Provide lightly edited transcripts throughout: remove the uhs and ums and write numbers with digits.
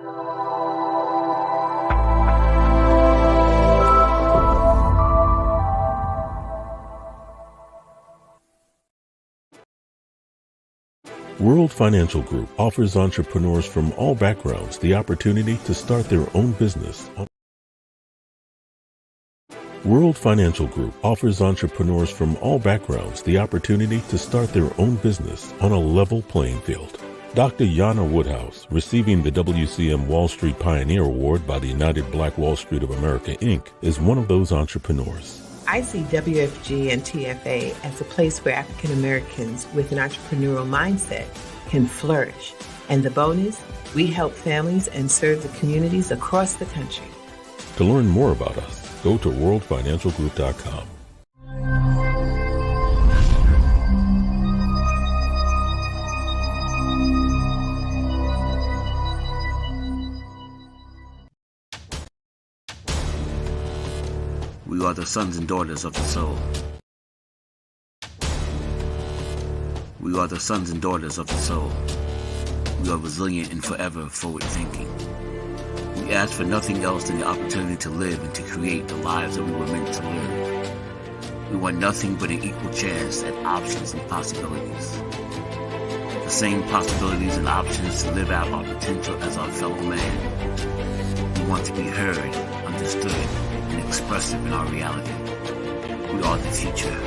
World Financial Group offers entrepreneurs from all backgrounds the opportunity to start their own business. World Financial Group offers entrepreneurs from all backgrounds the opportunity to start their own business on a level playing field. Dr. Yana Woodhouse, receiving the WCM Wall Street Pioneer Award by the United Black Wall Street of America, Inc., is one of those entrepreneurs. I see WFG and TFA as a place where African Americans with an entrepreneurial mindset can flourish. And the bonus, we help families and serve the communities across the country. To learn more about us, go to worldfinancialgroup.com. We are the sons and daughters of the soul. We are the sons and daughters of the soul. We are resilient and forever forward-thinking. We ask for nothing else than the opportunity to live and to create the lives that we were meant to live. We want nothing but an equal chance at options and possibilities. The same possibilities and options to live out our potential as our fellow man. We want to be heard, understood, and expressive in our reality. We are the future.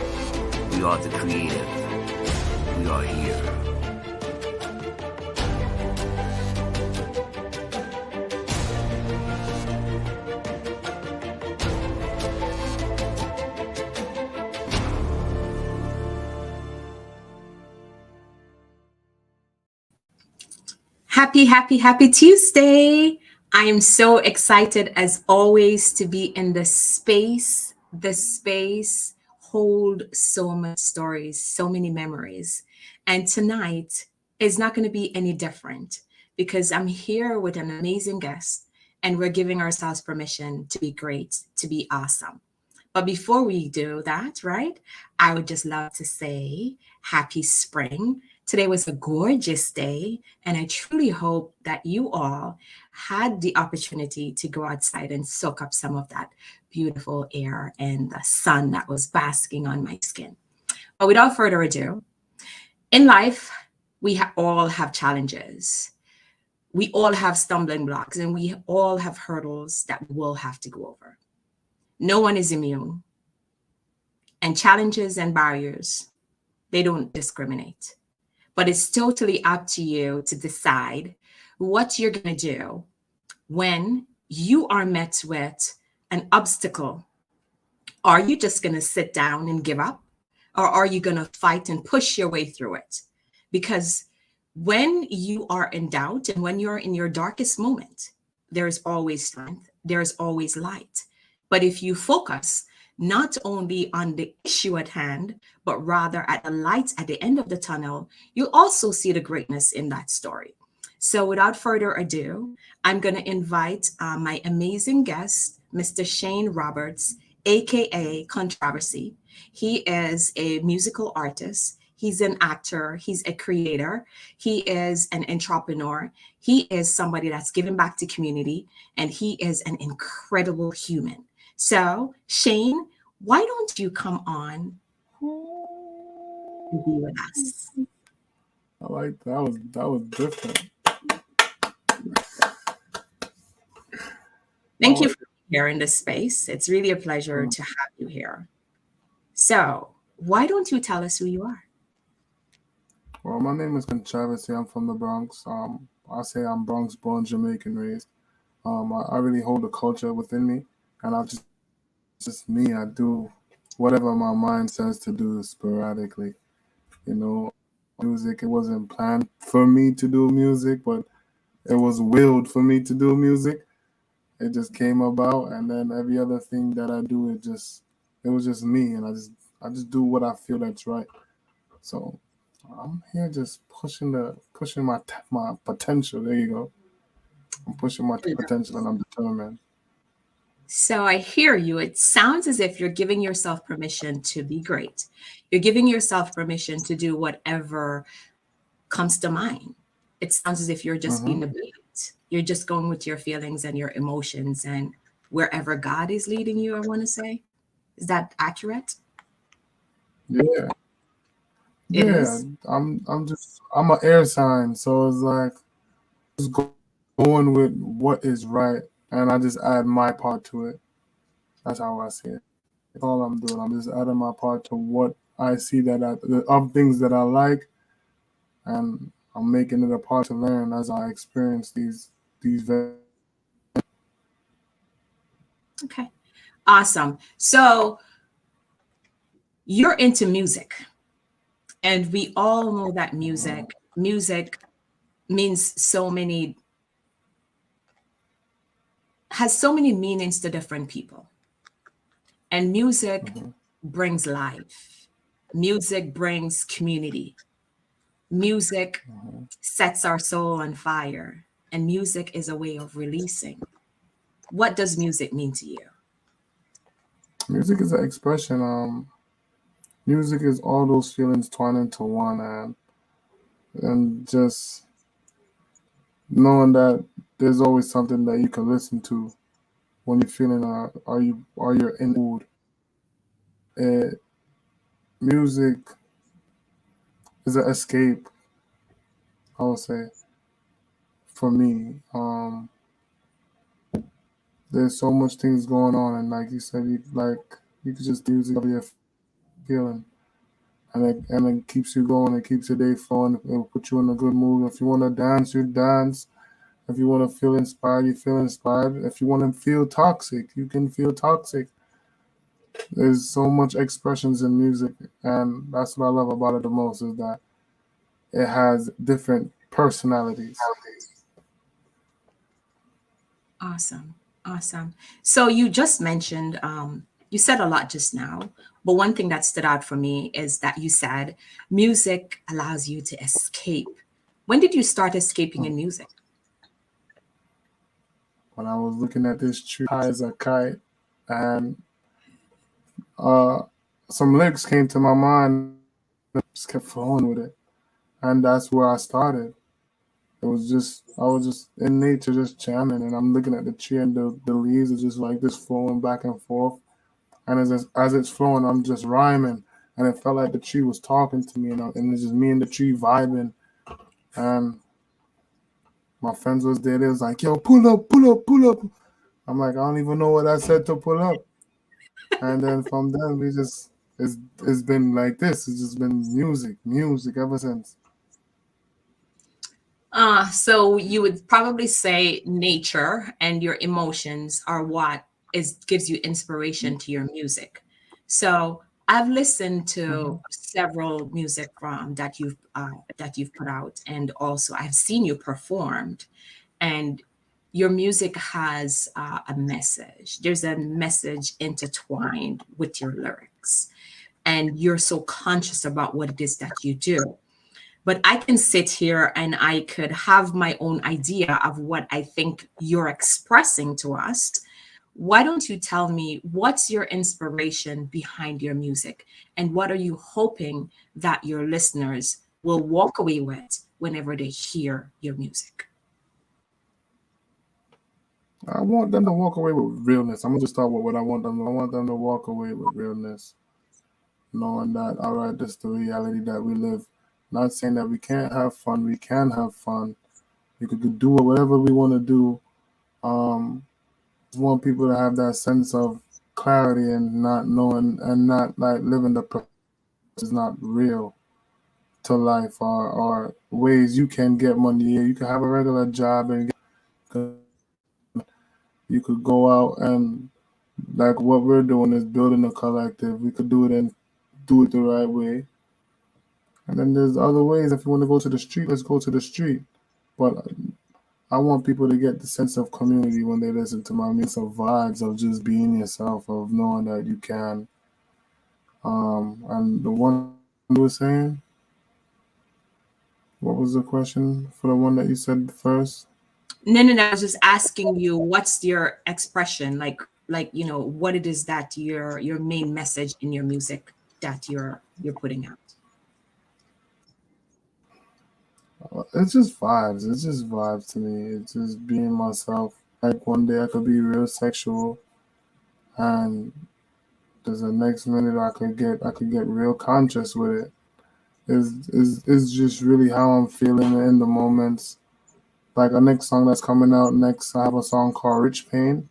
We are the creative. We are here. Happy Tuesday. I am so excited as always to be in this space. This space hold so much stories, so many memories. And tonight is not going to be any different because I'm here with an amazing guest and we're giving ourselves permission to be great, to be awesome. But before we do that, right, I would just love to say happy spring. Today was a gorgeous day, and I truly hope that you all had the opportunity to go outside and soak up some of that beautiful air and the sun that was basking on my skin. But without further ado, in life, we all have challenges. We all have stumbling blocks, and we all have hurdles that we'll have to go over. No one is immune. And challenges and barriers, they don't discriminate. But it's totally up to you to decide what you're going to do when you are met with an obstacle. Are you just going to sit down and give up? Or are you going to fight and push your way through it? Because when you are in doubt and when you're in your darkest moment, there's always strength, there's always light. But if you focus not only on the issue at hand, but rather at the lights at the end of the tunnel, you'll also see the greatness in that story. So without further ado, I'm going to invite my amazing guest, Mr. Shane Roberts, aka Kontravasy. He is a musical artist. He's an actor. He's a creator. He is an entrepreneur. He is somebody that's giving back to community, and he is an incredible human. So, Shane, why don't you come on and be with us? I like that was different. Thank you for being here in this space. It's really a pleasure to have you here. So, why don't you tell us who you are? Well, my name is Kontravasy. I'm from the Bronx. I say I'm Bronx born, Jamaican raised. I really hold the culture within me, and just me. I do whatever my mind says to do sporadically. You know, music, it wasn't planned for me to do music, but it was willed for me to do music. It just came about, and then every other thing that I do, it was just me, and I just do what I feel that's right. So I'm here just pushing my potential. There you go. I'm pushing my potential, and I'm determined. So I hear you. It sounds as if you're giving yourself permission to be great. You're giving yourself permission to do whatever comes to mind. It sounds as if you're just being obedient. it. You're just going with your feelings and your emotions and wherever God is leading you, I want to say. Is that accurate? Yeah, It yeah. is. I'm an air sign, so it's like just going with what is right, and I just add my part to it. That's how I see it. That's all I'm doing. I'm just adding my part to what I see of things that I like, and I'm making it a part to learn as I experience these. Okay. Awesome. So you're into music, and we all know that music means has so many meanings to different people. And music Mhm. brings life. Music brings community. Music Mhm. sets our soul on fire, and music is a way of releasing. What does music mean to you? Music is an expression. Music is all those feelings twined into one, and just knowing that there's always something that you can listen to when you're feeling are you in the mood. Uh, Music is an escape, I would say, for me. There's so much things going on, and like you said, you could just music of your feeling, and it keeps you going. It keeps your day flowing. It'll put you in a good mood. If you want to dance, you dance. If you want to feel inspired, you feel inspired. If you want to feel toxic, you can feel toxic. There's so much expressions in music, and that's what I love about it the most is that it has different personalities. Awesome. Awesome. So you just mentioned, you said a lot just now, but one thing that stood out for me is that you said music allows you to escape. When did you start escaping in music? When I was looking at this tree high as a kite, and uh, some lyrics came to my mind, just kept flowing with it, and that's where I started. I was just in nature, just jamming, and I'm looking at the tree, and the leaves are just like this flowing back and forth, and as it's flowing, I'm just rhyming, and it felt like the tree was talking to me, and it's just me and the tree vibing, and my friends was there. They was like, "Yo, pull up, pull up, pull up." I'm like, I don't even know what I said to pull up. And then from then we just it's been like this. It's just been music ever since. So you would probably say nature and your emotions are what is gives you inspiration to your music. So I've listened Mm-hmm. to several music from that you've put out, and also I've seen you performed, and your music has a message. There's a message intertwined with your lyrics, and you're so conscious about what it is that you do. But I can sit here and I could have my own idea of what I think you're expressing to us. Why don't you tell me what's your inspiration behind your music, and what are you hoping that your listeners will walk away with whenever they hear your music? I want them to walk away with realness. I'm gonna just start with what I want them. I want them to walk away with realness, knowing that all right, this is the reality that we live. Not saying that we can't have fun. We can have fun. We could do whatever we want to do. Um, just want people to have that sense of clarity and not knowing and not like living the is not real to life or ways you can get money. Yeah, you can have a regular job and you could go out and like what we're doing is building a collective. We could do it and do it the right way. And then there's other ways. If you want to go to the street, let's go to the street. But I want people to get the sense of community when they listen to my music, of vibes of just being yourself, of knowing that you can. And the one you were saying, what was the question for the one that you said first? No, no, no. I was just asking you, what's your expression, what it is that your main message in your music that you're putting out. It's just vibes. It's just vibes to me. It's just being myself. Like one day I could be real sexual, and there's the next minute I could get real conscious with it. Is just really how I'm feeling in the moments. Like a next song that's coming out next, I have a song called Rich Pain.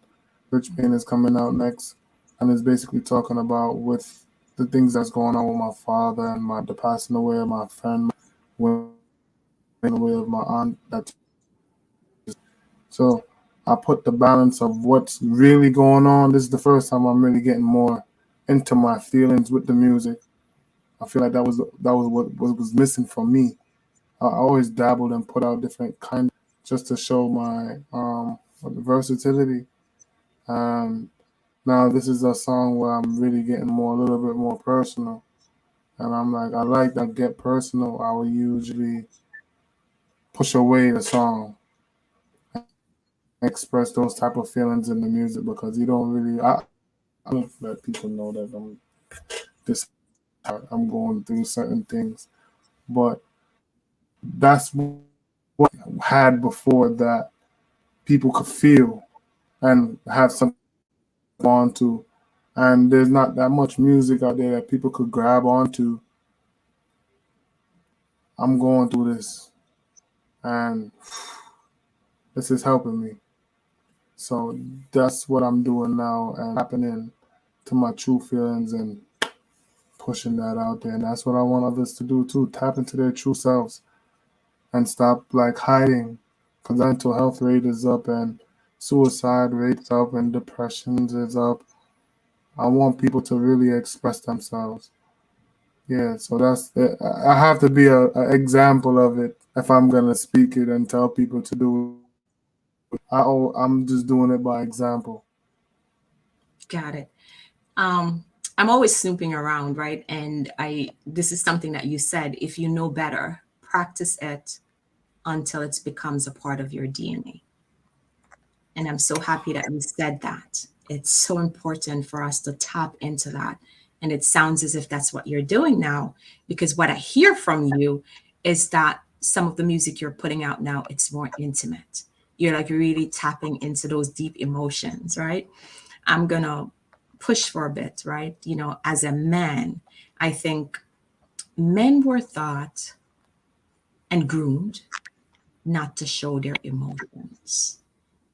Rich Pain is coming out next, and it's basically talking about with the things that's going on with my father and the passing away of my friend, when away of my aunt. That so I put the balance of what's really going on. This is the first time I'm really getting more into my feelings with the music. I feel like that was what was missing from me. I always dabbled and put out different kinds just to show my versatility. And now this is a song where I'm really getting more, a little bit more personal. And I'm like, I like that get personal. I will usually push away the song, express those type of feelings in the music because you don't really. I don't let people know that this I'm going through certain things, but that's what I had before that people could feel and have something onto. And there's not that much music out there that people could grab onto. I'm going through this, and this is helping me. So that's what I'm doing now, and happening to my true feelings and pushing that out there. And that's what I want others to do too. Tap into their true selves and stop like hiding, because the mental health rate is up and suicide rates up and depressions is up. I want people to really express themselves. Yeah, so that's it. I have to be a example of it if I'm gonna speak it and tell people to do it. I'm just doing it by example. Got it. Um, I'm always snooping around, right? And this is something that you said, if you know better, practice it until it becomes a part of your DNA. And I'm so happy that you said that. It's so important for us to tap into that. And it sounds as if that's what you're doing now, because what I hear from you is that some of the music you're putting out now, it's more intimate. You're like really tapping into those deep emotions, right? I'm going to push for a bit, right? As a man, I think men were taught and groomed not to show their emotions.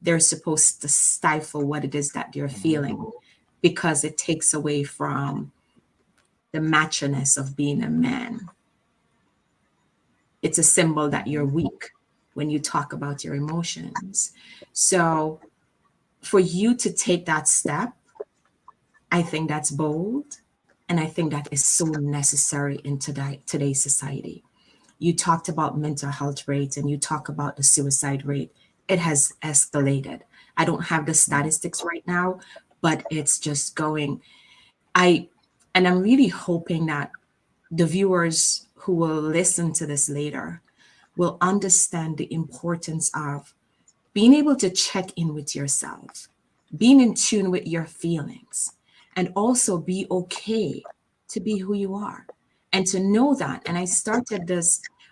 They're supposed to stifle what it is that they're feeling because it takes away from the macho-ness of being a man. It's a symbol that you're weak when you talk about your emotions. So for you to take that step, I think that's bold. And I think that is so necessary in today's society. You talked about mental health rates and you talk about the suicide rate. It has escalated. I don't have the statistics right now, but it's just going. I and I'm really hoping that the viewers who will listen to this later will understand the importance of being able to check in with yourself, being in tune with your feelings, and also be okay to be who you are and to know that. And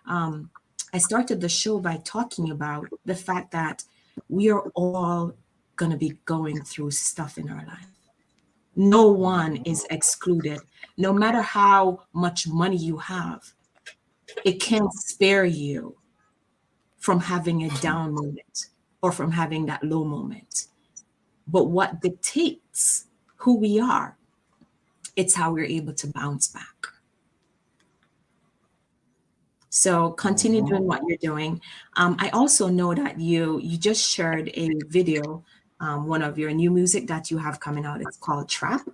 um, I started the show by talking about the fact that we are all going to be going through stuff in our life. No one is excluded. No matter how much money you have, it can't spare you from having a down moment or from having that low moment. But what dictates who we are, it's how we're able to bounce back. So continue Hmm. doing what you're doing. I also know that you just shared a video, one of your new music that you have coming out. It's called Trap.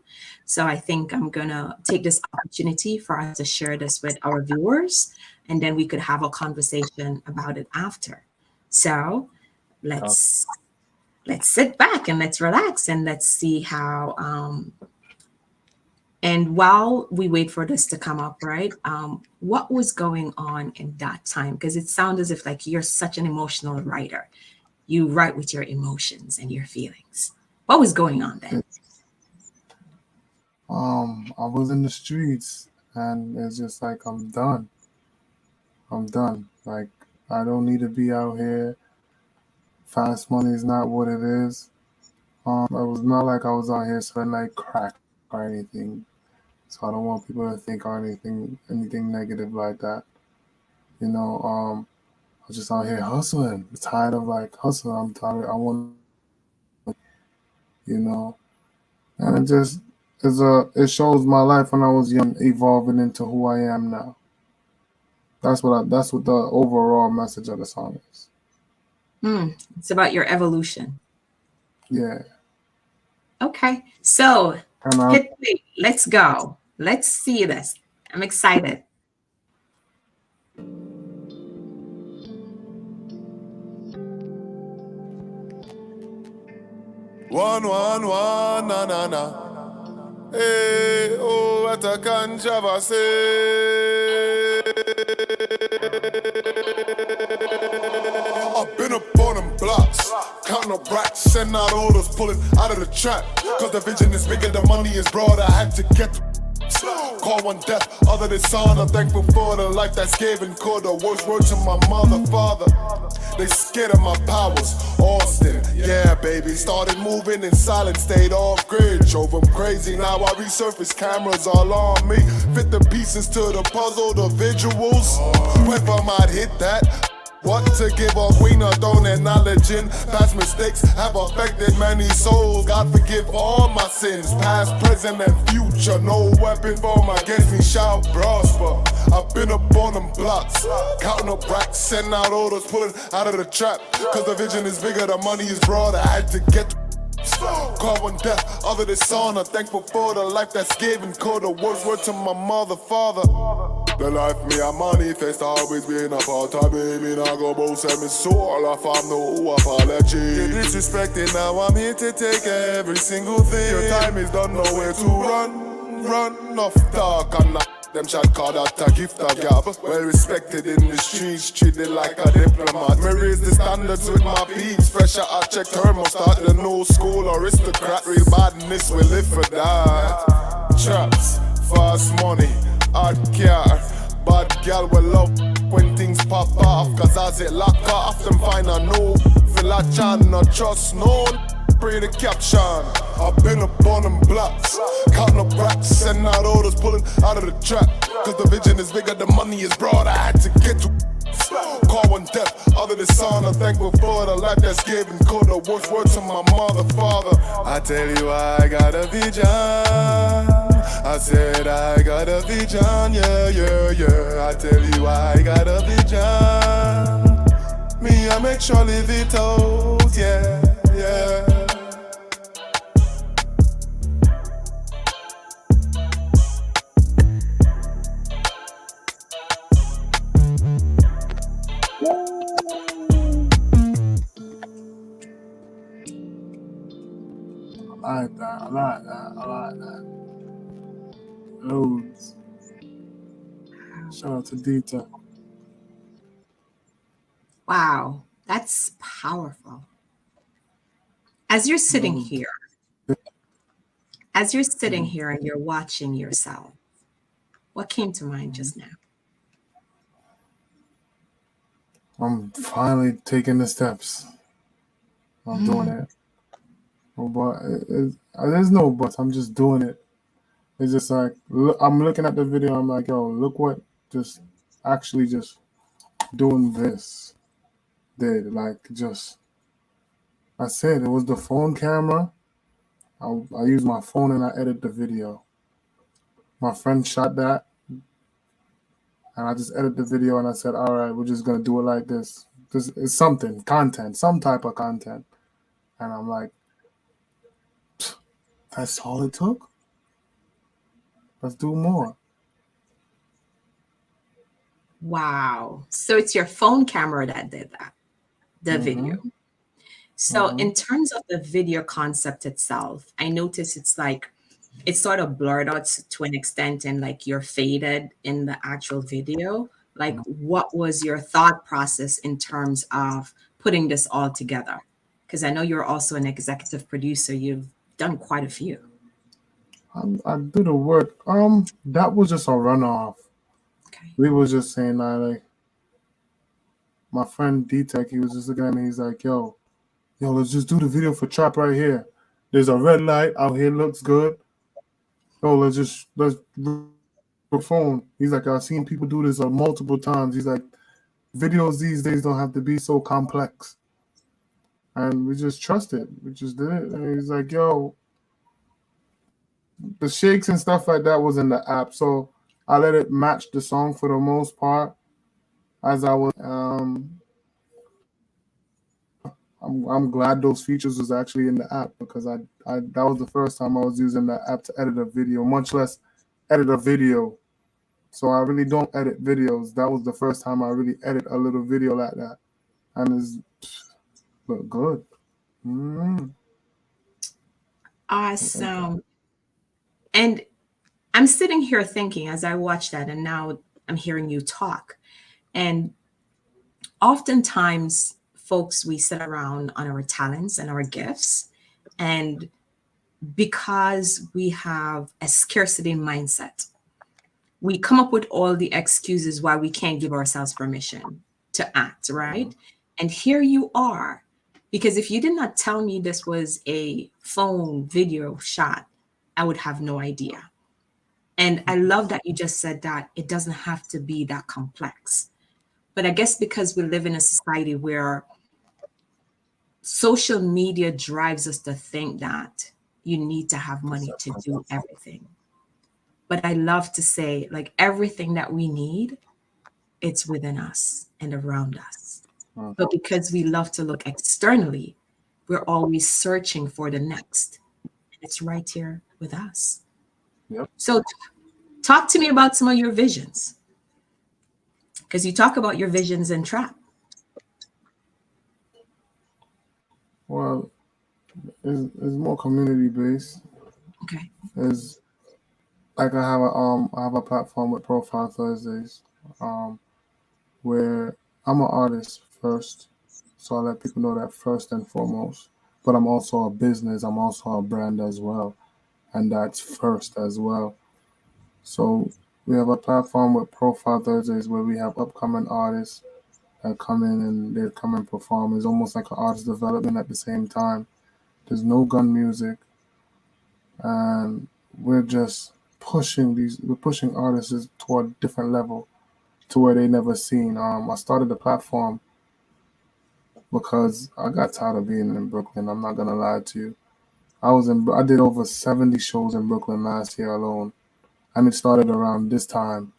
So I think I'm gonna take this opportunity for us to share this with our viewers, and then we could have a conversation about it after. So Uh, let's let's sit back and let's relax and let's see how and while we wait for this to come up, right? What was going on in that time? Because it sounds as if like you're such an emotional writer. You write with your emotions and your feelings. What was going on then? I was in the streets, and it's just like I'm done. I'm done. Like I don't need to be out here. Fast money is not what it is. It was not like I was out here selling like crack or anything. So I don't want people to think or anything negative like that. You know, I was just out here hustling. I'm tired of like hustling. I'm tired. I want, you know, and it shows my life when I was young evolving into who I am now. That's what the overall message of the song is. It's about your evolution. Yeah. Okay. So And I, hit play. Let's go. Let's see this. I'm excited. One, na na na. Hey, oh, what a controversy. I've been up on them blocks, counting up racks, sending out orders, pulling out of the trap. Cause the vision is bigger, the money is broad, I had to get to call one death, other than son. I'm thankful for the life that's given. Called the worst word to my mother, father. They scared of my powers. Austin, yeah, baby. Started moving in silence, stayed off grid. Drove them crazy. Now I resurface, cameras all on me. Fit the pieces to the puzzle, the visuals. Whoever might hit that. What to give a queen a throne, acknowledging past mistakes have affected many souls. God forgive all my sins, past, present, and future. No weapon formed against me shall prosper. I've been up on them blocks, counting up racks, sending out orders, pulling out of the trap. Cause the vision is bigger, the money is broad, I had to get call one death, other than son. I'm thankful for the life that's given. Called the worst word to my mother, father. The life me a manifest, always been a part of me. Me nah go both send me soul, I found no apology. You disrespected, now I'm here to take every single thing. Your time is done, nowhere to run off talk and not. Them shot call that a gift of gab. Well respected in the streets, treated like a diplomat. Me raise the standards with my peeps. Fresher I check thermostat. The new school aristocrat. Real badness, we live for that. Traps, fast money, hard car. Bad gal will love when things pop off. Cause as it lock off, them find a new village and not trust no. Pray the caption. I've been up on them blocks, counting up racks, sending out orders, pulling out of the trap. Cause the vision is bigger, the money is broad, I had to get to call one death, other than son. I'm thankful for the life that's given. Called the worst word to my mother, father. I tell you I got a vision. I said I got a vision, yeah. I tell you I got a vision. Me, I make sure live it out, yeah. I like that. Loads. Shout out to Dita. Wow, that's powerful. As you're sitting here, and you're watching yourself, what came to mind just now? I'm finally taking the steps. I'm doing it. But there's no buts. I'm just doing it. It's just like I'm looking at the video. I'm like, yo, look what just doing this did. Like just, I said it was the phone camera. I used my phone and I edited the video. My friend shot that, and I just edited the video and I said, all right, we're just gonna do it like this. This is something content, some type of content, and I'm like, that's all it took. Let's do more. Wow. So it's your phone camera that did that, the video. So in terms of the video concept itself, I notice it's sort of blurred out to an extent and like you're faded in the actual video. Like what was your thought process in terms of putting this all together? Because I know you're also an executive producer. You've done quite a few. I do the work. That was just a runoff. Okay. We was just saying that, like, my friend D-Tech, he was just looking at me. He's like, yo, let's just do the video for Trap right here. There's a red light out here, looks good. Yo, let's phone. He's like, I've seen people do this multiple times. He's like, videos these days don't have to be so complex. And we just trusted. We just did it. And he's like, yo, the shakes and stuff like that was in the app. So I let it match the song for the most part as I was. I'm glad those features was actually in the app because I that was the first time I was using the app to edit a video, much less edit a video. So I really don't edit videos. That was the first time I really edit a little video like that, and it's look good. Mm. Awesome. And I'm sitting here thinking as I watch that, and now I'm hearing you talk. And oftentimes, folks, we sit around on our talents and our gifts. And because we have a scarcity mindset, we come up with all the excuses why we can't give ourselves permission to act, right? And here you are. Because if you did not tell me this was a phone video shot, I would have no idea. And I love that you just said that it doesn't have to be that complex. But I guess because we live in a society where social media drives us to think that you need to have money to do everything. But I love to say, like, everything that we need, it's within us and around us. But because we love to look externally, we're always searching for the next. And it's right here with us. Yep. So talk to me about some of your visions. Because you talk about your visions in Trap. Well, it's more community based. Okay. Is like I have a platform with Profile Thursdays, where I'm an artist first, so I let people know that first and foremost. But I'm also a business. I'm also a brand as well, and that's first as well. So we have a platform with Profile Thursdays where we have upcoming artists that come in and they come and perform. It's almost like an artist development at the same time. There's no gun music, and we're just we're pushing artists toward a different level to where they never seen. I started the platform because I got tired of being in Brooklyn. I'm not gonna lie to you. I did over 70 shows in Brooklyn last year alone, and it started around this time.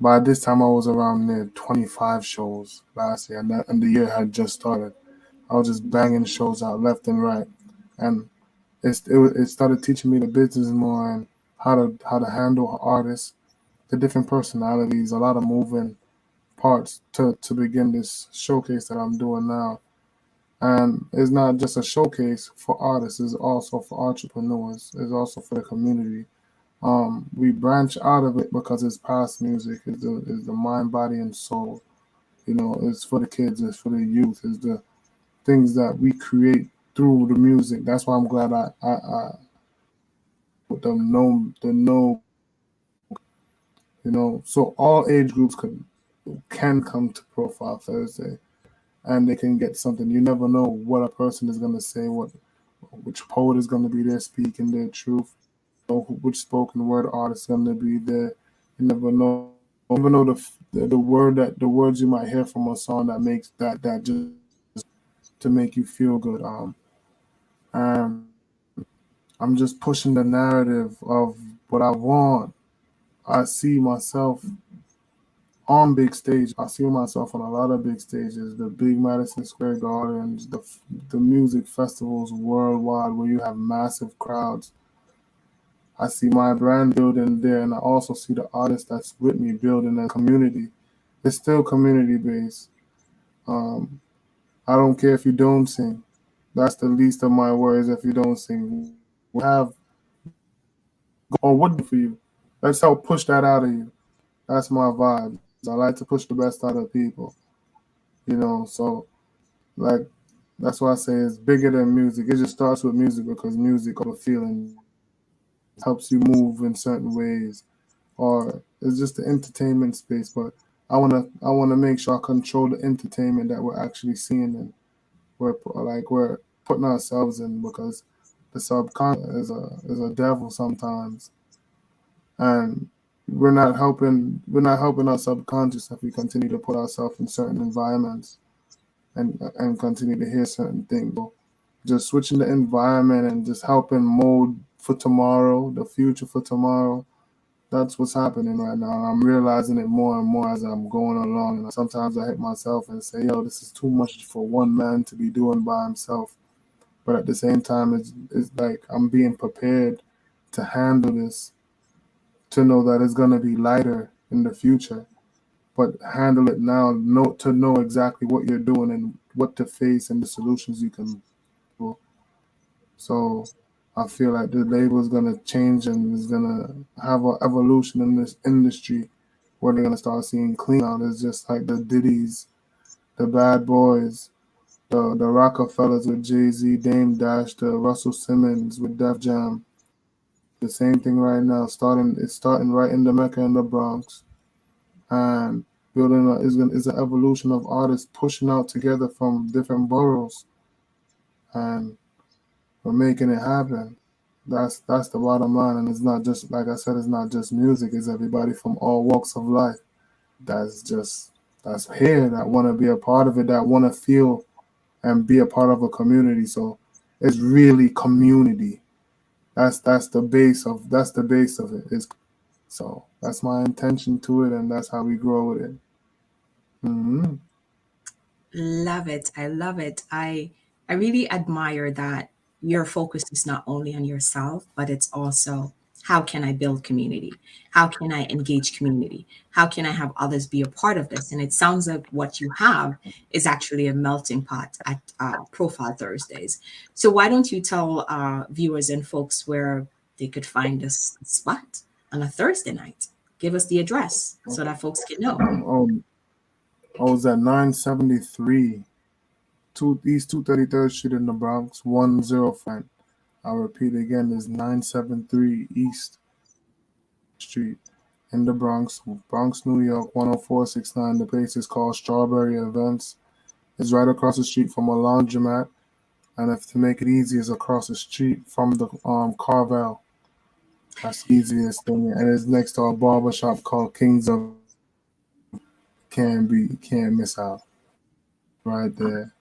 By this time, I was around near 25 shows last year, and the year had just started. I was just banging shows out left and right, and it started teaching me the business more and how to handle artists, the different personalities, a lot of moving parts to begin this showcase that I'm doing now. And it's not just a showcase for artists; it's also for entrepreneurs. It's also for the community. We branch out of it because it's past music. Is the mind, body, and soul. You know, it's for the kids. It's for the youth. It's the things that we create through the music. That's why I'm glad I put the no, so all age groups can come to Profile Thursday, and they can get something. You never know what a person is gonna say, which poet is gonna be there speaking their truth, which spoken word artist is gonna be there. You never know. You never know the words you might hear from a song that makes that just to make you feel good. And I'm just pushing the narrative of what I want. I see myself on big stage. I see myself on a lot of big stages, the big Madison Square Gardens, the music festivals worldwide where you have massive crowds. I see my brand building there, and I also see the artist that's with me building a community. It's still community based. Um, I don't care if you don't sing. That's the least of my worries if you don't sing. We have or what do for you. Let's help push that out of you. That's my vibe. I like to push the best out of people. So like that's why I say it's bigger than music. It just starts with music because music or feeling helps you move in certain ways. Or it's just the entertainment space. But I wanna make sure I control the entertainment that we're actually seeing, and we're putting ourselves in, because the subconscious is a devil sometimes, and we're not helping our subconscious if we continue to put ourselves in certain environments and continue to hear certain things. So just switching the environment and just helping mold for tomorrow, the future for tomorrow. That's what's happening right now. And I'm realizing it more and more as I'm going along. And sometimes I hit myself and say, yo, this is too much for one man to be doing by himself. But at the same time, it's like I'm being prepared to handle this, to know that it's going to be lighter in the future. But handle it now, know exactly what you're doing and what to face and the solutions you can. So I feel like the label is gonna change and is gonna have an evolution in this industry where they're gonna start seeing clean out. It's just like the Diddy's, the Bad Boys, the Rockefellers with Jay-Z, Dame Dash, the Russell Simmons with Def Jam. The same thing right now. It's starting right in the Mecca in the Bronx, and is an evolution of artists pushing out together from different boroughs, and we're making it happen. That's the bottom line, and it's not just, like I said, it's not just music. It's everybody from all walks of life. That's just that's here that want to be a part of it, that want to feel and be a part of a community. So it's really community. That's the base of it. So that's my intention to it, and that's how we grow with it. Hmm. Love it. I love it. I really admire that your focus is not only on yourself, but it's also how can I build community? How can I engage community? How can I have others be a part of this? And it sounds like what you have is actually a melting pot at Profile Thursdays. So why don't you tell viewers and folks where they could find this spot on a Thursday night? Give us the address so that folks can know. Um, I was at 973 East 233rd Street in the Bronx, 105. I'll repeat again, is 973 East Street in the Bronx, New York, 10469. The place is called Strawberry Events. It's right across the street from a laundromat. And if to make it easy, it's across the street from the Carvel. That's the easiest thing. And it's next to a barber shop called Kings of. Can't miss out. Right there.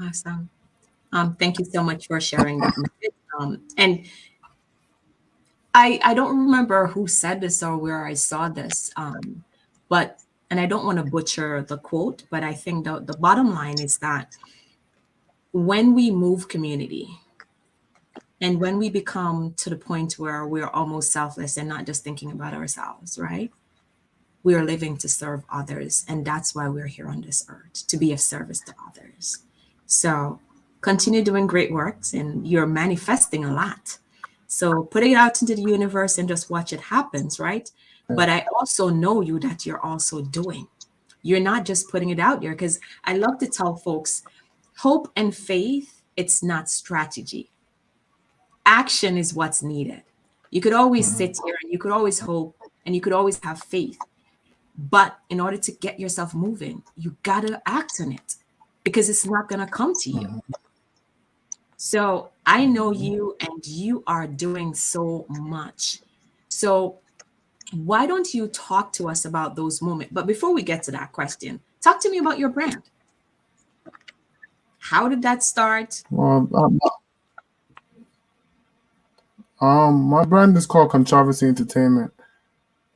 Awesome. Thank you so much for sharing that message. And I don't remember who said this or where I saw this, but and I don't want to butcher the quote, but I think the bottom line is that when we move community and when we become to the point where we're almost selfless and not just thinking about ourselves, right? We are living to serve others, and that's why we're here on this earth, to be of service to others. So continue doing great works, and you're manifesting a lot. So put it out into the universe and just watch it happens, right? But I also know you that you're also doing. You're not just putting it out there, because I love to tell folks hope and faith, it's not strategy. Action is what's needed. You could always sit here and you could always hope and you could always have faith. But in order to get yourself moving, you gotta act on it because it's not gonna come to you. So I know you and you are doing so much. So why don't you talk to us about those moments? But before we get to that question, talk to me about your brand. How did that start? Well, my brand is called Kontravasy Entertainment.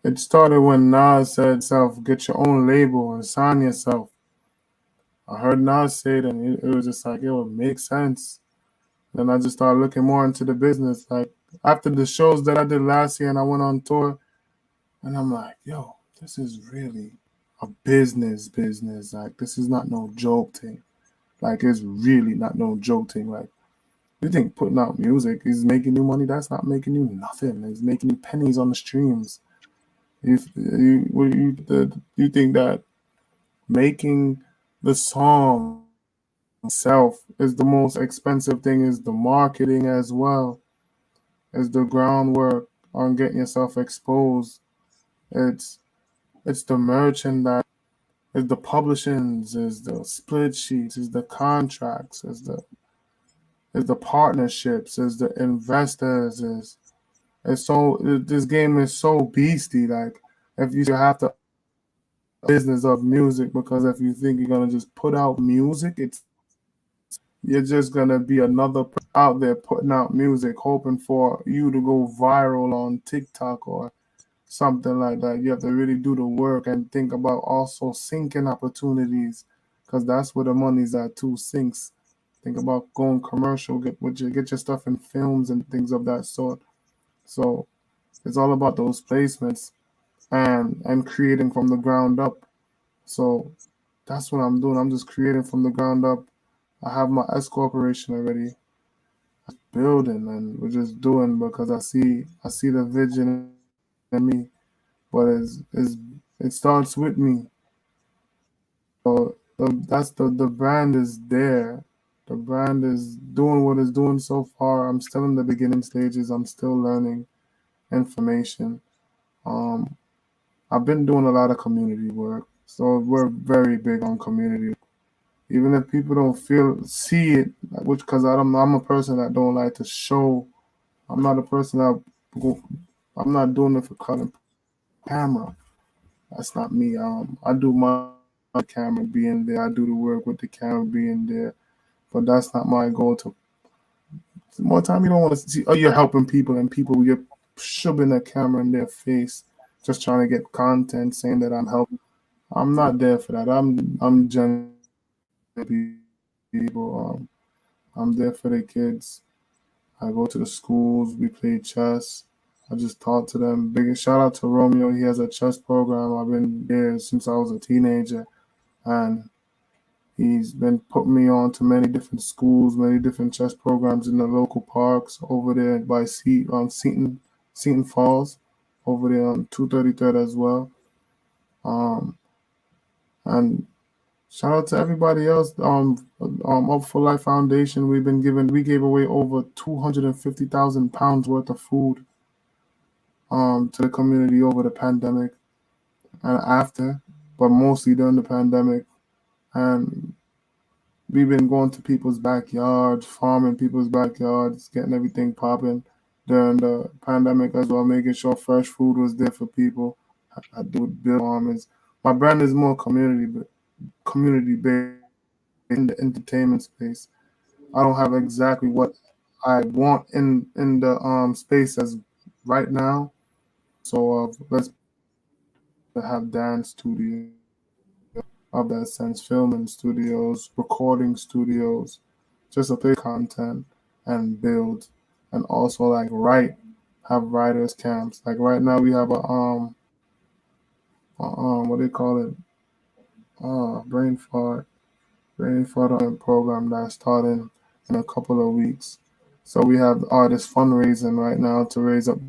It started when Nas said, "Self, get your own label and sign yourself." I heard Nas say it, and it was just like it would make sense. Then I just started looking more into the business. Like after the shows that I did last year, and I went on tour, and I'm like, "Yo, this is really a business. Like this is not no joke thing. Like it's really not no joke thing. Like you think putting out music is making you money? That's not making you nothing. It's making you pennies on the streams. If you think that making the song itself is the most expensive thing, is the marketing as well, is the groundwork on getting yourself exposed. It's it's the merchandise, it's the publishings, it's the split sheets, it's the contracts, it's the partnerships, it's the investors, this game is so beastie. Like if you have to business of music, because if you think you're gonna just put out music, you're just gonna be another out there putting out music, hoping for you to go viral on TikTok or something like that. You have to really do the work and think about also syncing opportunities, because that's where the money's at too. Syncs. Think about going commercial, get your stuff in films and things of that sort. So it's all about those placements and creating from the ground up. So that's what I'm doing. I'm just creating from the ground up. I have my S corporation already building, and we're just doing because I see the vision in me, but it starts with me. So the brand is there. The brand is doing what it's doing so far. I'm still in the beginning stages. I'm still learning information. Um, I've been doing a lot of community work, so we're very big on community. Even if people don't see it, which because I'm a person that don't like to show. I'm not a person that go, I'm not doing it for cutting camera. That's not me. I do my camera being there. I do the work with the camera being there, but that's not my goal. To more time you don't want to see. Oh, you're helping people and people you're shoving a camera in their face, just trying to get content, saying that I'm helping. I'm not there for that. I'm genuine people. I'm there for the kids. I go to the schools. We play chess. I just talk to them. Big shout out to Romeo. He has a chess program. I've been there since I was a teenager, and he's been putting me on to many different schools, many different chess programs in the local parks over there by Seton Falls, over there on 233rd as well. Um, and shout out to everybody else. Up for Life Foundation. We gave away over 250,000 pounds worth of food to the community over the pandemic and after, but mostly during the pandemic. And we've been going to people's backyards, farming people's backyards, getting everything popping during the pandemic as well, making sure fresh food was there for people. I do build farmers. My brand is more community based in the entertainment space. I don't have exactly what I want in the space as right now. So let's have dance studios of that sense, filming studios, recording studios, just to play content and build, and also like have writers camps. Like right now we have what do you call it? Brain fart program that's starting in a couple of weeks. So we have artists fundraising right now to raise up,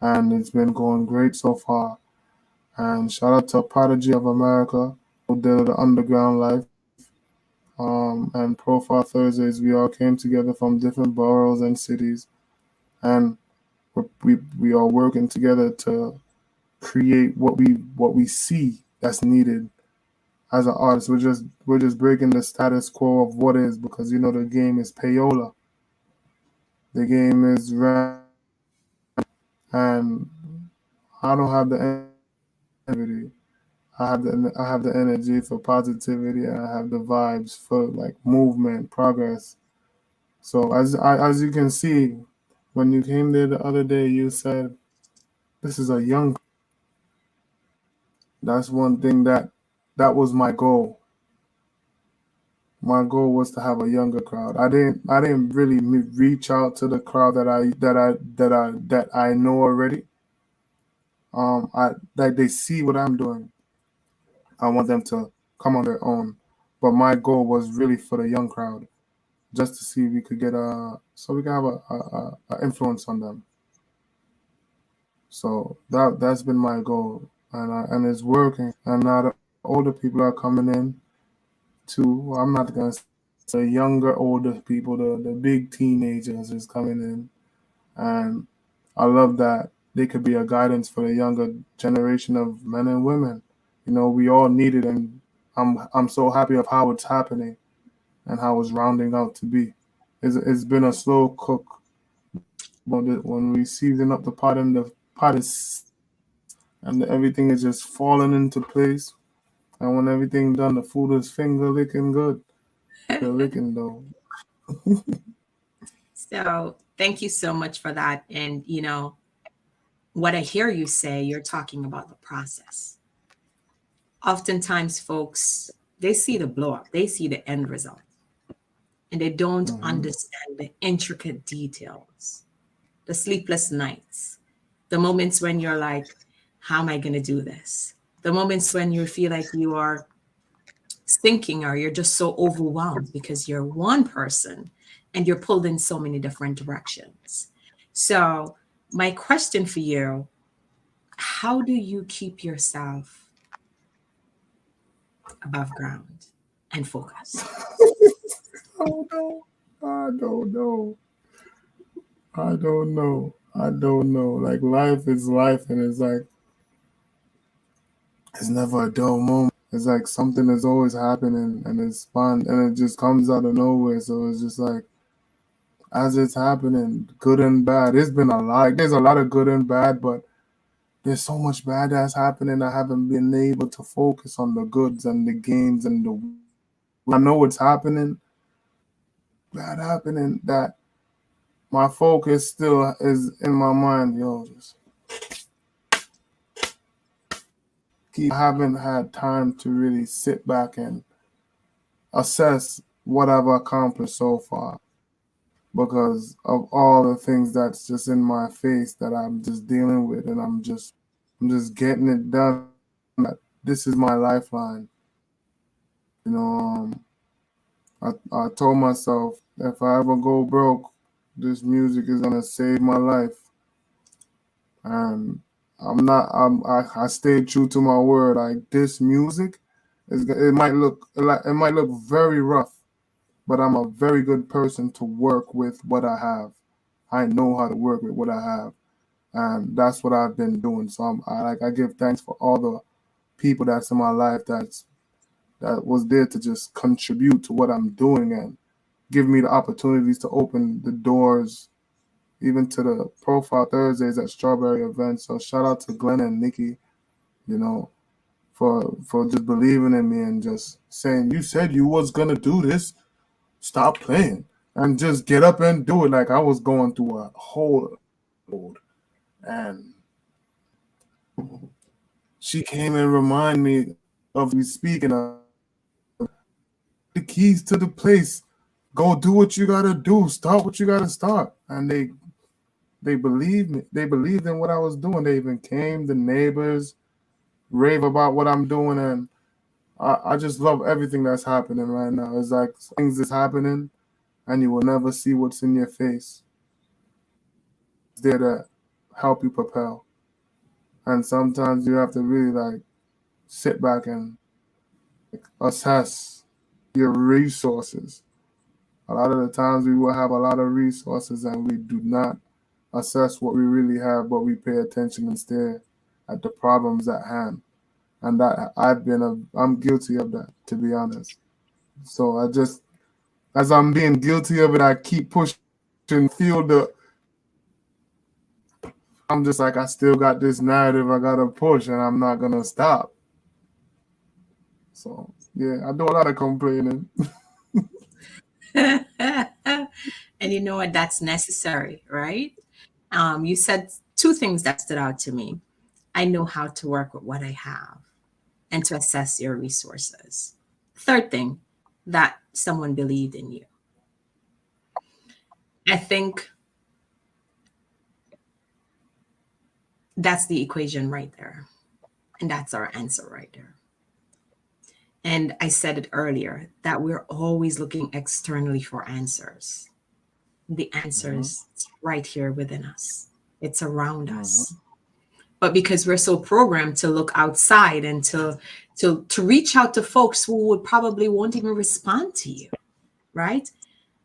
and it's been going great so far. And shout out to Prodigy of America who did the Underground Life. And Profile Thursdays, we all came together from different boroughs and cities, and we are working together to create what we see that's needed as an artist. We're just breaking the status quo of what is, because the game is payola, the game is rent, and I don't have the energy. I have the energy for positivity, and I have the vibes for like movement, progress. So as you can see, when you came there the other day, you said this is a young. That's one thing that was my goal. My goal was to have a younger crowd. I didn't really reach out to the crowd that I know already. I Like they see what I'm doing. I want them to come on their own. But my goal was really for the young crowd, just to see if we could so we can have a influence on them. So that's been my goal, and it's working. And now the older people are coming in too. I'm not gonna say younger, older people. The big teenagers is coming in, and I love that they could be a guidance for the younger generation of men and women. We all need it, and I'm so happy of how it's happening and how it's rounding out to be. It's been a slow cook, but when we season up the pot and the pot is and everything is just falling into place, and when everything done, the food is finger licking good. Finger licking though. So thank you so much for that. And what I hear you say, you're talking about the process. Oftentimes, folks, they see the blow up, they see the end result, and they don't Hmm. understand the intricate details, the sleepless nights, the moments when you're like, how am I going to do this? The moments when you feel like you are sinking or you're just so overwhelmed because you're one person and you're pulled in so many different directions. So, my question for you, how do you keep yourself above ground and focused? Oh no, I don't know. I don't know. I don't know. Like life is life, and it's like it's never a dull moment. It's like something is always happening, and it's fun, and it just comes out of nowhere. So it's just like as it's happening, good and bad. It's been a lot. There's a lot of good and bad, but there's so much bad that's happening. I haven't been able to focus on the goods and the gains and the. I know what's happening, bad happening. That my focus still is in my mind. Yo, just keep. I haven't had time to really sit back and assess what I've accomplished so far because of all the things that's just in my face that I'm just dealing with, and I'm just getting it done. This is my lifeline. You know, I told myself if I ever go broke, this music is gonna save my life, and I'm not. I stayed true to my word. Like this music, it might look very rough, but I'm a very good person to work with what I have. I know how to work with what I have, and that's what I've been doing. So I give thanks for all the people that's in my life that was there to just contribute to what I'm doing and give me the opportunities to open the doors, even to the Profile Thursdays at Strawberry events. So shout out to Glenn and Nikki, you know, for just believing in me and just saying you said you was gonna do this, stop playing and just get up and do it. Like I was going through a whole load, and she came and reminded me of we speaking of the keys to the place. Go do what you gotta do. Start what you gotta start. And they believed me. They believed in what I was doing. They even came. The neighbors rave about what I'm doing, and I just love everything that's happening right now. It's like things is happening, and you will never see what's in your face. It's there to help you propel. And sometimes you have to really like sit back and assess your resources. A lot of the times we will have a lot of resources and we do not assess what we really have, but we pay attention instead at the problems at hand. And that I'm guilty of that, to be honest. So as I'm being guilty of it, I keep pushing, feel the, I'm just like, I still got this narrative I gotta push and I'm not gonna stop. So yeah, I do a lot of complaining. And you know what? That's necessary, right? You said two things that stood out to me. I know how to work with what I have and to assess your resources. Third thing, that someone believed in you. I think that's the equation right there. And that's our answer right there. And I said it earlier that we're always looking externally for answers. The Mhm, answers right here within us, it's around mhm. us. But because we're so programmed to look outside and to reach out to folks who would probably won't even respond to you, right?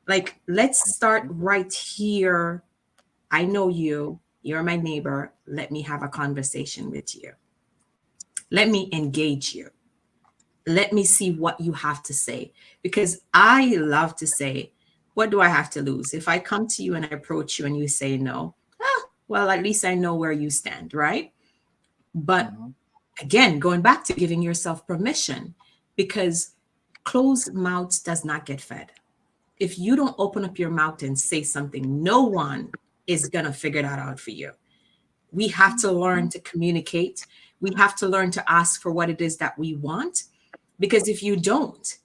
Like let's start right here. I know you. You're my neighbor. Let me have a conversation with you. Let me engage you. Let me see what you have to say. Because I love to say, what do I have to lose? If I come to you and I approach you and you say no, well, at least I know where you stand, right? But again, going back to giving yourself permission, because closed mouths does not get fed. If you don't open up your mouth and say something, no one is going to figure that out for you. We have to learn to communicate. We have to learn to ask for what it is that we want. Because if you don't,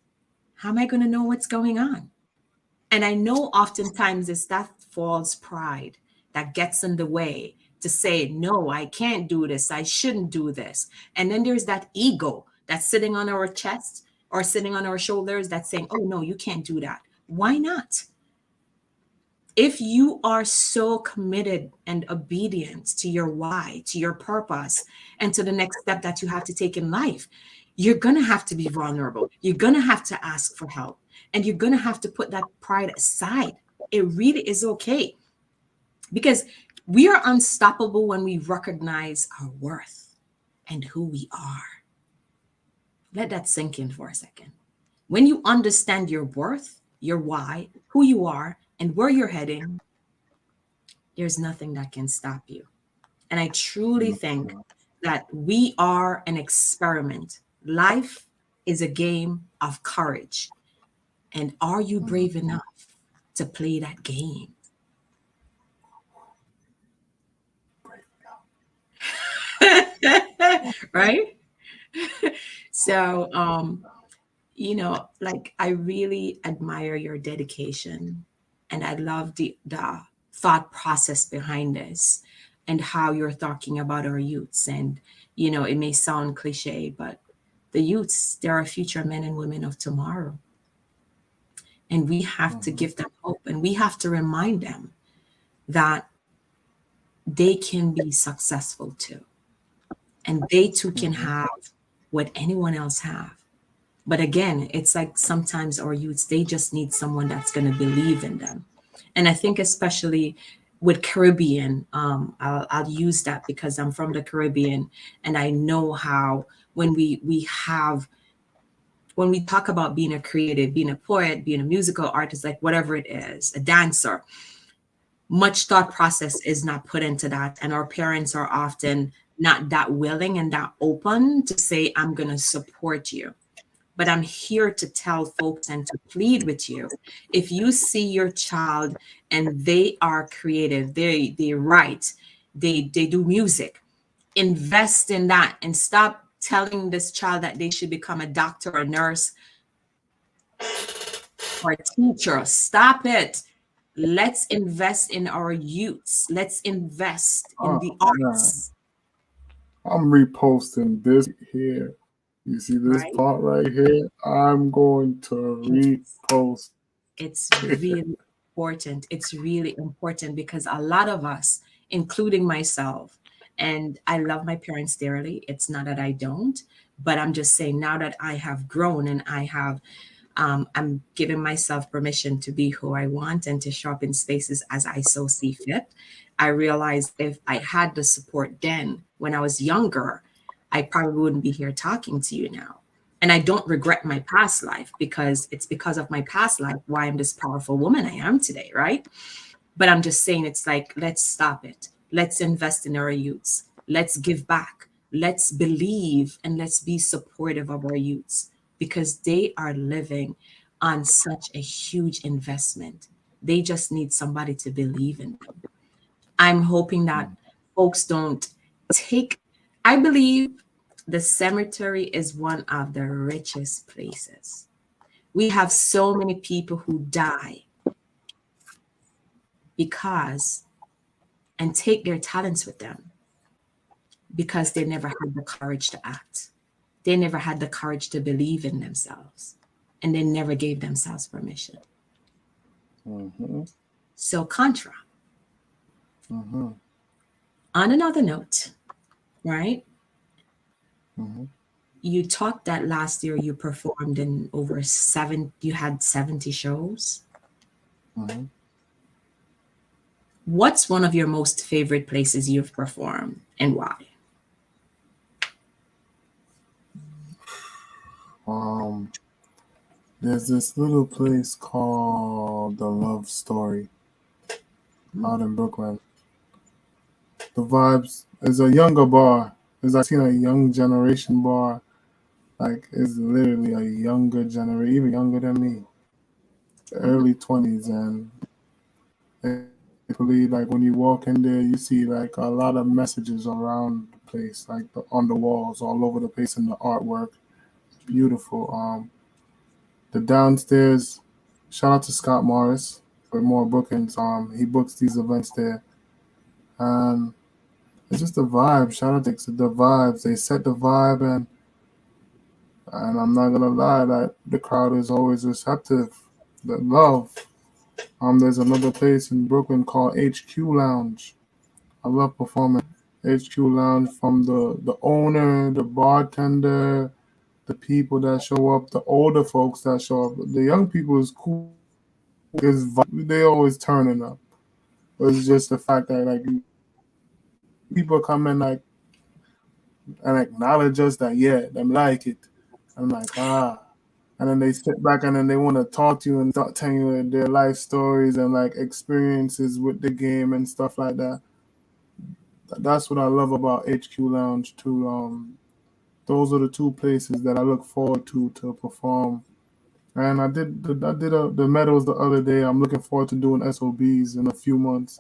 how am I going to know what's going on? And I know oftentimes it's that false pride that gets in the way to say, no, I can't do this. I shouldn't do this. And then there's that ego that's sitting on our chest or sitting on our shoulders that's saying, oh, no, you can't do that. Why not? If you are so committed and obedient to your why, to your purpose, and to the next step that you have to take in life, you're going to have to be vulnerable. You're going to have to ask for help. And you're going to have to put that pride aside. It really is okay. Because we are unstoppable when we recognize our worth and who we are. Let that sink in for a second. When you understand your worth, your why, who you are, and where you're heading, there's nothing that can stop you. And I truly think that we are an experiment. Life is a game of courage. And are you brave enough to play that game? Right? So, like I really admire your dedication and I love the thought process behind this and how you're talking about our youths. And, it may sound cliche, but the youths, they're our future men and women of tomorrow. And we have to give them hope and we have to remind them that they can be successful too. And they too can have what anyone else have. But again, it's like sometimes our youths, they just need someone that's going to believe in them. And I think especially with Caribbean, I'll use that because I'm from the Caribbean and I know how when when we talk about being a creative, being a poet, being a musical artist, like whatever it is, a dancer, much thought process is not put into that. And our parents are often not that willing and that open to say, I'm going to support you. But I'm here to tell folks and to plead with you. If you see your child and they are creative, they write, they do music, invest in that and stop telling this child that they should become a doctor or a nurse or a teacher. Stop it. Let's invest in our youths. Let's invest in the arts. I'm reposting this here. You see this Right? part right here? I'm going to repost. It's really important. It's really important because a lot of us, including myself, and I love my parents dearly. It's not that I don't, but I'm just saying now that I have grown and I'm giving myself permission to be who I want and to show up in spaces as I so see fit. I realized if I had the support then when I was younger, I probably wouldn't be here talking to you now. And I don't regret my past life because it's because of my past life why I'm this powerful woman I am today, right? But I'm just saying it's like, let's stop it. Let's invest in our youths. Let's give back. Let's believe and let's be supportive of our youths because they are living on such a huge investment. They just need somebody to believe in them. I'm hoping that folks don't take, I believe the cemetery is one of the richest places. We have so many people who die because, and take their talents with them because they never had the courage to act. They never had the courage to believe in themselves and they never gave themselves permission. So Contra. On another note, right? You talked that last year you performed in over you had 70 shows. What's one of your most favorite places you've performed and why? Um, there's this little place called the Love Story out in Brooklyn. The vibes is a younger bar. Is I seen a young generation bar. Like it's literally a younger generation, even younger than me, early 20s, and basically like when you walk in there, you see like a lot of messages around the place, like on the walls, all over the place, in the artwork. Beautiful. The downstairs. Shout out to Scott Morris with more bookings. He books these events there, and it's just the vibe. Shout out to the vibes. They set the vibe, and I'm not gonna lie, that the crowd is always receptive. The love. There's another place in Brooklyn called HQ Lounge. I love performing HQ Lounge, from the owner, the bartender, the people that show up, the older folks that show up. The young people is cool. They always turning up. It's just the fact that like people come in like and acknowledge us that yeah, them like it. I'm like and then they sit back and then they want to talk to you and start telling you their life stories and like experiences with the game and stuff like that. That's what I love about HQ Lounge too. Those are the two places that I look forward to perform. And I did the medals the other day. I'm looking forward to doing SOBs in a few months.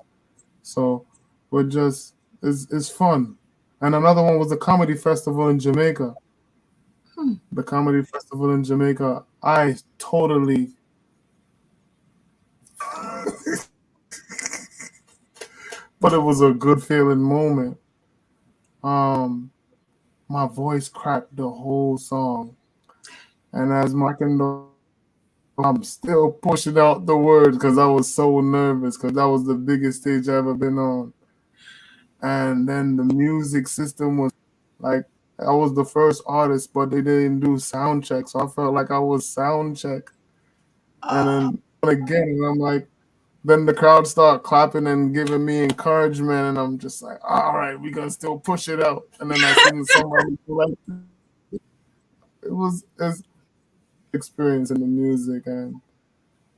So we're just it's fun. And another one was the comedy festival in Jamaica. Hmm. The comedy festival in Jamaica. I totally, but it was a good feeling moment. Um, my voice cracked the whole song, and as my I'm still pushing out the words because I was so nervous because that was the biggest stage I ever been on. And then the music system was like I was the first artist, but they didn't do sound check, so I felt like I was sound check. And then again, and I'm like, then the crowd start clapping and giving me encouragement, and I'm just like, all right, we gonna still push it out. And then I seen somebody like it was it's experience in the music, and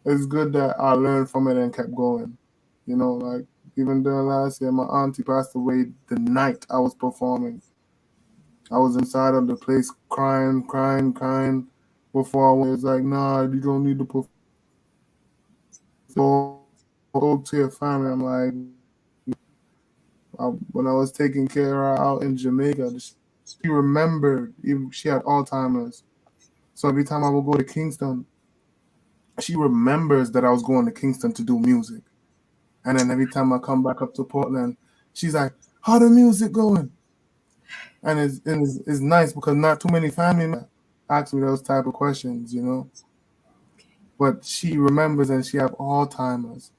it's good that I learned from it and kept going. Like even during last year, my auntie passed away the night I was performing. I was inside of the place crying, crying, crying. Before I went, it's like, nah, you don't need to perform. Go to your family. I'm like, when I was taking care of her out in Jamaica, she remembered. Even she had Alzheimer's, so every time I would go to Kingston, she remembers that I was going to Kingston to do music. And then every time I come back up to Portland, she's like, "How the music going?" And it's nice because not too many family members ask me those type of questions. But she remembers and she have Alzheimer's,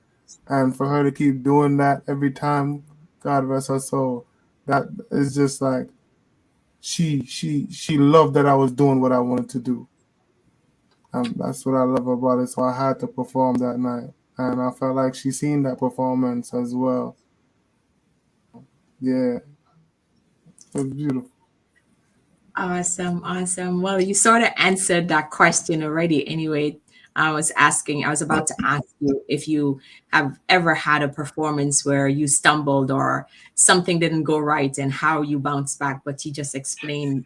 and for her to keep doing that every time, God rest her soul, that is just like she loved that I was doing what I wanted to do, and that's what I love about it. So I had to perform that night, and I felt like she seen that performance as well. Yeah, it was beautiful. Awesome, awesome. Well, you sort of answered that question already anyway. I was about to ask you if you have ever had a performance where you stumbled or something didn't go right and how you bounced back, but you just explained,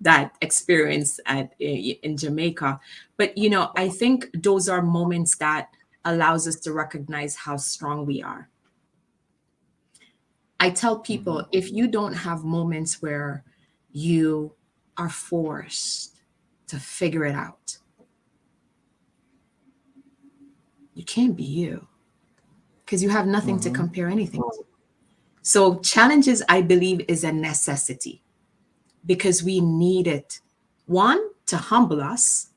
that experience in Jamaica. But, I think those are moments that allows us to recognize how strong we are. I tell people if you don't have moments where you are forced to figure it out, you can't be you because you have nothing to compare anything to. So, challenges, I believe, is a necessity because we need it. One, to humble us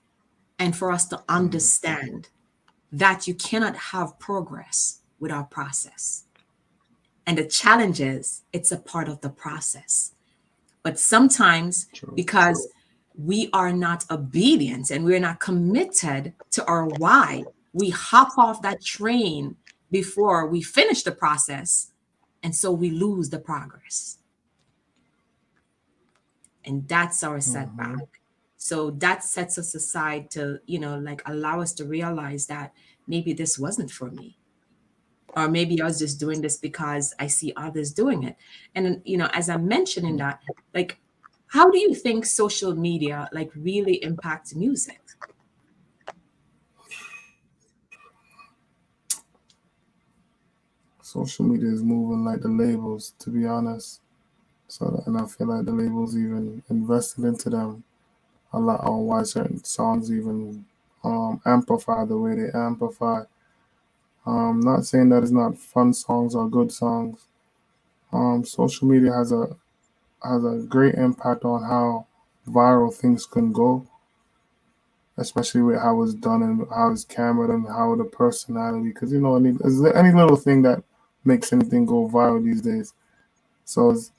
and for us to understand that you cannot have progress without process. And the challenges, it's a part of the process. But sometimes, because we are not obedient and we're not committed to our why, we hop off that train before we finish the process. And so we lose the progress. And that's our setback. Mm-hmm. So that sets us aside to, like allow us to realize that maybe this wasn't for me. Or maybe I was just doing this because I see others doing it. And, as I'm mentioning that, like, how do you think social media like really impacts music? Social media is moving like the labels, to be honest. And I feel like the labels even invested into them a lot on why certain songs even amplify the way they amplify. Not saying that it's not fun songs or good songs. Social media has a great impact on how viral things can go, especially with how it's done and how it's cameraed and how the personality. Because is there any little thing that makes anything go viral these days? So it's,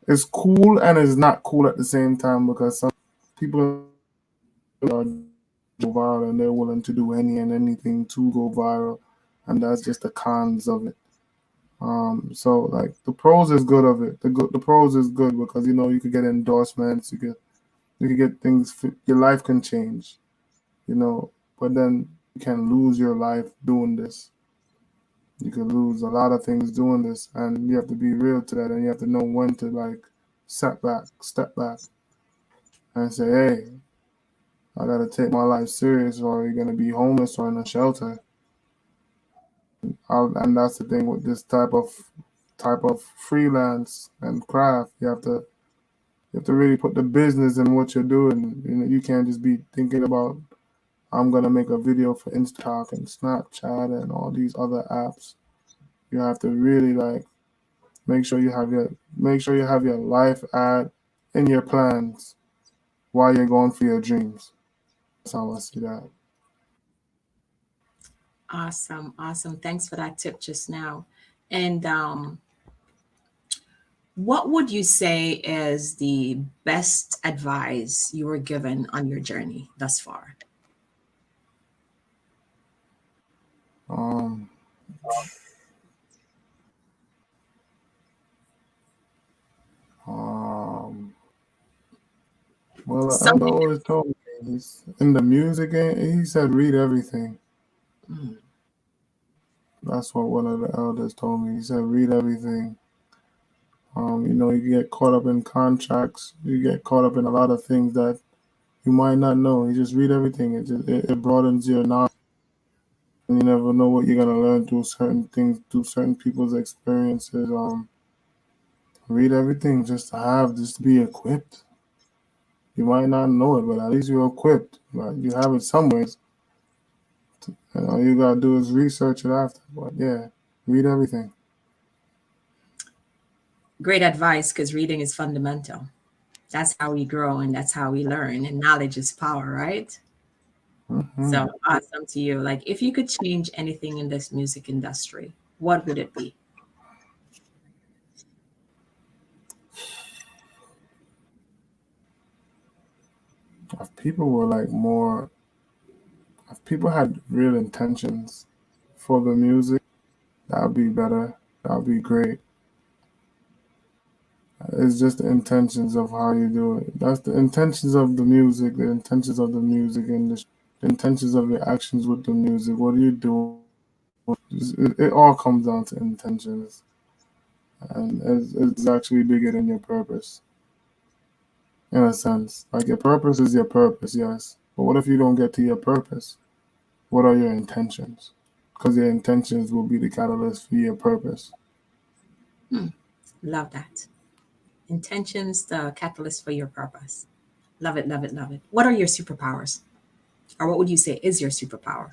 it's cool and it's not cool at the same time because some people are go viral and they're willing to do any and anything to go viral, and that's just the cons of it. So like the pros is good of it. The pros is good because you could get endorsements, you could get things. Your life can change, but then you can lose your life doing this. You could lose a lot of things doing this, and you have to be real to that, and you have to know when to like step back, and say, hey, I gotta take my life serious, or you're gonna be homeless or in a shelter. And that's the thing with this type of freelance and craft. You have to really put the business in what you're doing. You can't just be thinking about I'm gonna make a video for Instagram and Snapchat and all these other apps. You have to really like make sure you have your life at in your plans while you're going for your dreams. That's how I see that. Awesome, awesome. Thanks for that tip just now. And what would you say is the best advice you were given on your journey thus far? Um, um, well, the elder Something. always told me in the music game. He said, "Read everything." Mm, That's what one of the elders told me. He said, "Read everything." You get caught up in contracts. You get caught up in a lot of things that you might not know. You just read everything. It broadens your knowledge. And you never know what you're gonna learn through certain things, through certain people's experiences. Read everything just to be equipped. You might not know it, but at least you're equipped. But you have it somewhere. And all you gotta do is research it after. But yeah, read everything. great advice because reading is fundamental. That's how we grow and that's how we learn. And knowledge is power, right? Hmm. So awesome to you. Like, if you could change anything in this music industry, what would it be? If people were like more, if people had real intentions for the music, that would be better. That would be great. It's just the intentions of how you do it. That's the intentions of the music, the intentions of the music, and the intentions of your actions with the music. What are you doing? It all comes down to intentions, and it's actually bigger than your purpose, in a sense. Like your purpose is your purpose, yes. But what if you don't get to your purpose? What are your intentions? Because your intentions will be the catalyst for your purpose. Hmm, love that. Intentions, the catalyst for your purpose. Love it, love it, love it. What are your superpowers? Or what would you say is your superpower?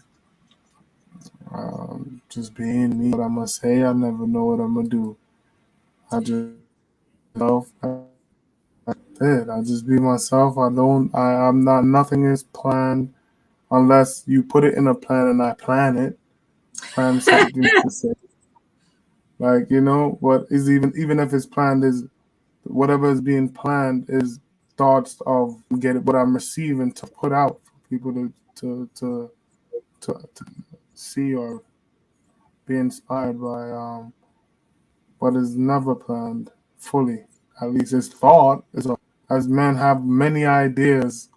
Just being me. What I'm gonna say, I never know what I'm gonna do. I just self. I just be myself. I don't. I'm not. Nothing is planned unless you put it in a plan and I plan it. Plan something to say. Like what is even if it's planned is whatever is being planned is thoughts of get it what I'm receiving to put out for people to see or be inspired by, but is never planned fully. At least it's thought. As men have many ideas,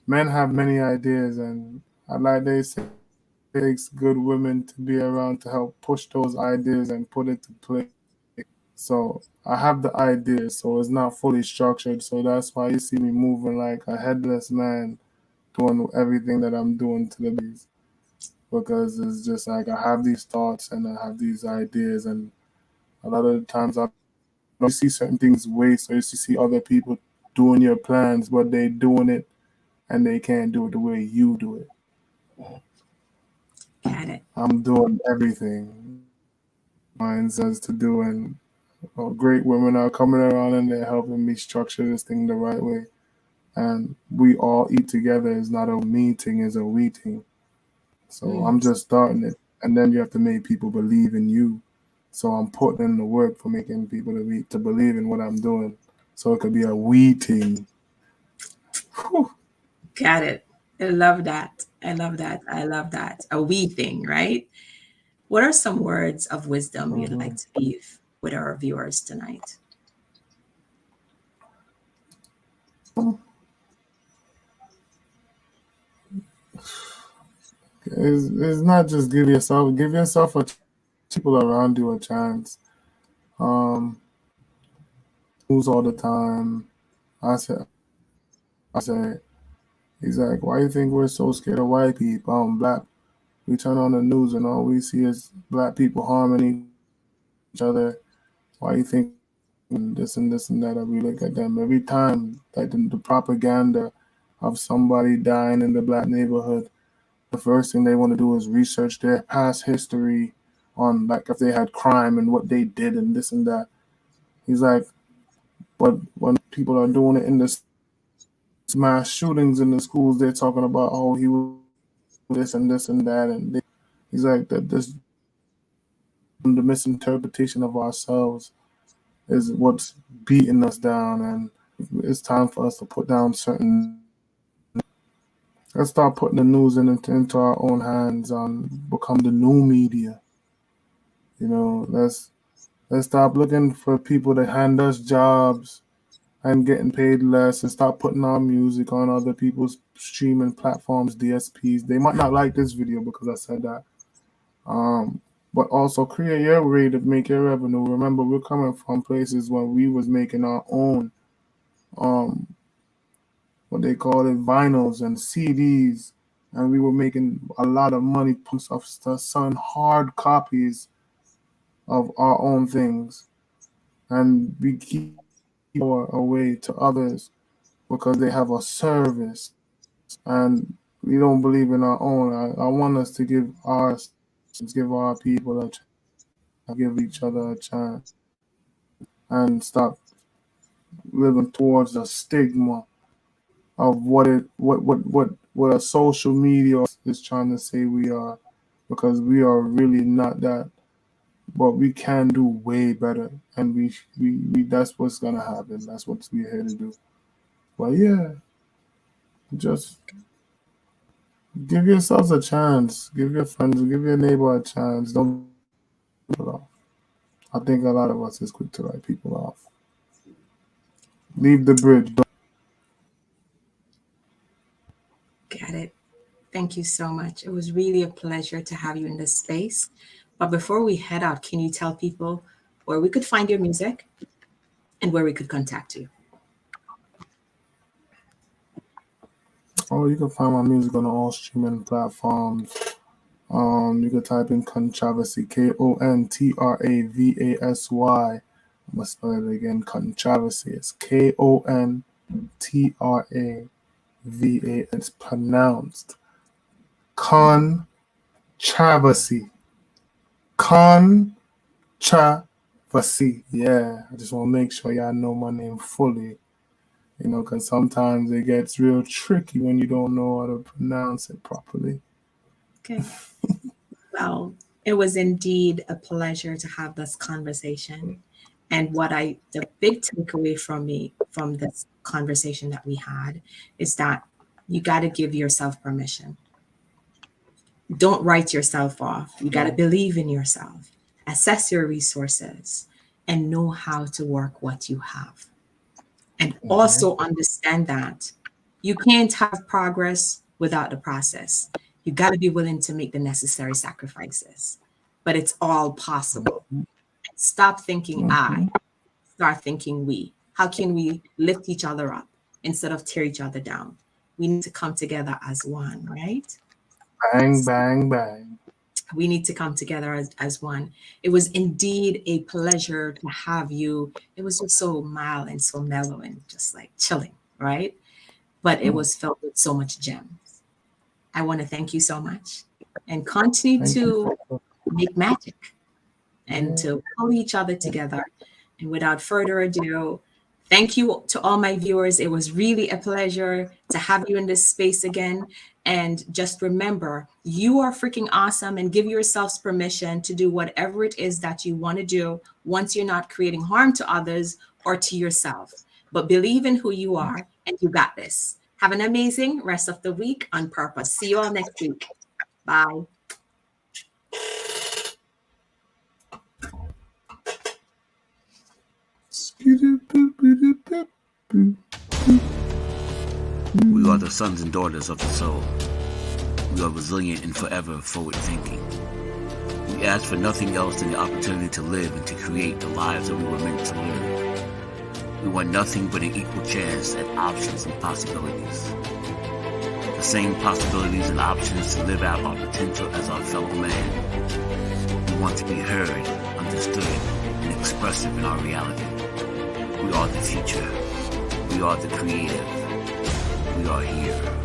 and like they say, it takes good women to be around to help push those ideas and put it to play. So I have the idea, so it's not fully structured. So that's why you see me moving like a headless man, doing everything that I'm doing to the bees. Because it's just like I have these thoughts and I have these ideas, and a lot of the times I you see certain things waste, or you see other people doing your plans, but they doing it and they can't do it the way you do it. Got it. I'm doing everything mine says to do, and great women are coming around and they're helping me structure this thing the right way. And we all eat together. It's not a me thing, it's a we thing. So I'm Mm, just starting it, and then you have to make people believe in you. So I'm putting in the work for making people to believe in what I'm doing. So it could be a we thing. Whew. got it. I love that. I love that. I love that. A we thing, right? What are some words of wisdom you'd like Mhm. to leave with our viewers tonight? It's not just give yourself people around you a chance. Um, News all the time. I say, he's like, why you think we're so scared of white people? Black. We turn on the news and all we see is black people harming each other. Why you think and this and that? And we look at them every time, like the propaganda of somebody dying in the black neighborhood. The first thing they want to do is research their past history on like if they had crime and what they did and this and that. He's like, but when people are doing it in the mass shootings in the schools, they're talking about he was this and that, and he's like that. This the misinterpretation of ourselves is what's beating us down, and it's time for us to put down certain. Let's start putting the news into our own hands and become the new media. Let's stop looking for people to hand us jobs and getting paid less, and stop putting our music on other people's streaming platforms, DSPs. They might not like this video because I said that. Um, but also create your way to make your revenue. Remember, we're coming from places where we was making our own, um, what they call it, vinyls and CDs, and we were making a lot of money off selling hard copies of our own things, and we keep away to others because they have a service, and we don't believe in our own. I want us to give our people a chance, give each other a chance, and stop living towards the stigma of what a social media is trying to say we are, because we are really not that. But we can do way better, and we that's what's gonna happen. That's what we're here to do. But yeah, just give yourselves a chance. Give your friends, give your neighbor a chance. Don't write people off. I think a lot of us is quick to write people off. Leave the bridge. Got it. Thank you so much. It was really a pleasure to have you in this space. But before we head out, can you tell people where we could find your music and where we could contact you? Oh, you can find my music on all streaming platforms. You can type in Kontravasy, Kontravasy. I'm gonna spell it again. Kontravasy. It's Kontravasy. It's pronounced Kontravasy. Kontravasy. Yeah, I just want to make sure y'all know my name fully. Because sometimes it gets real tricky when you don't know how to pronounce it properly. Okay. Well, it was indeed a pleasure to have this conversation. And the big takeaway from this conversation that we had is that you got to give yourself permission. Don't write yourself off. You got to believe in yourself, assess your resources, and know how to work what you have. And also understand that you can't have progress without the process. You got to be willing to make the necessary sacrifices, but it's all possible. Stop thinking I, start thinking we. How can we lift each other up instead of tear each other down? We need to come together as one, right? Bang, bang, bang. We need to come together as one. It was indeed a pleasure to have you. It was just so mild and so mellow and just like chilling, right? But it was filled with so much gems. I want to thank you so much and continue to make magic and to pull each other together. And without further ado, thank you to all my viewers. It was really a pleasure to have you in this space again. And just remember, you are freaking awesome, and give yourselves permission to do whatever it is that you want to do once you're not creating harm to others or to yourself. But believe in who you are, and you got this. Have an amazing rest of the week on purpose. See you all next week. Bye. We are the sons and daughters of the soul. We are resilient and forever forward thinking. We ask for nothing else than the opportunity to live and to create the lives that we were meant to live. We want nothing but an equal chance at options and possibilities. The same possibilities and options to live out our potential as our fellow man. We want to be heard, understood, and expressive in our reality. We are the future. We are the creative. We are here.